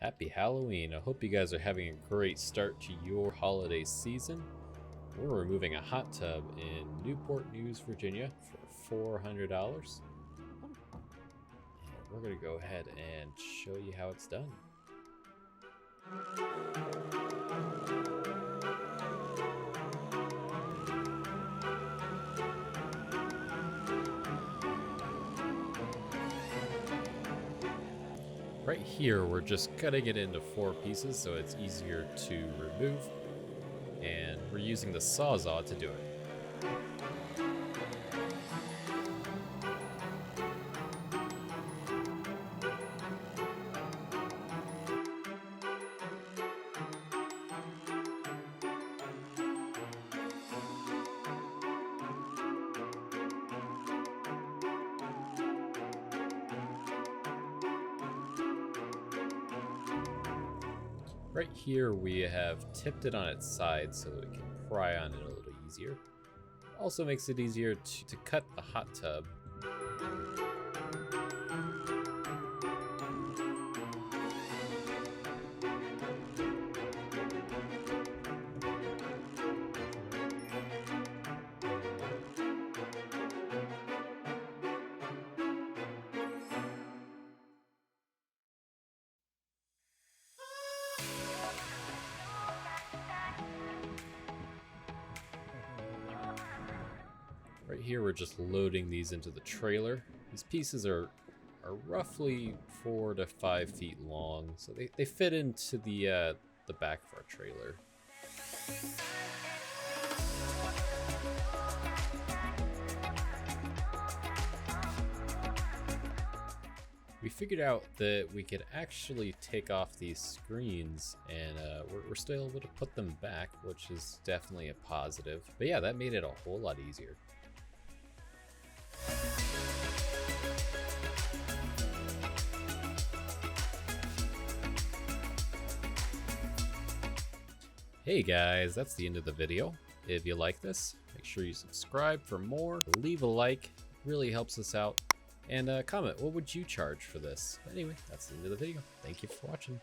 Happy Halloween. I hope you guys are having a great start to your holiday season. We're removing a hot tub in Newport News, Virginia for $400. And we're going to go ahead and show you how it's done. Right here, we're just cutting it into 4 pieces so it's easier to remove, and we're using the Sawzall to do it. Right here we have tipped it on its side so that we can pry on it a little easier. Also makes it easier to cut the hot tub. Right here, we're just loading these into the trailer. These pieces are roughly 4 to 5 feet long, so they fit into the back of our trailer. We figured out that we could actually take off these screens, and we're still able to put them back, which is definitely a positive. But yeah, that made it a whole lot easier. Hey guys, that's the end of the video. If you like this, make sure you subscribe for more, leave a like, really helps us out, and comment, what would you charge for this? Anyway, that's the end of the video. Thank you for watching.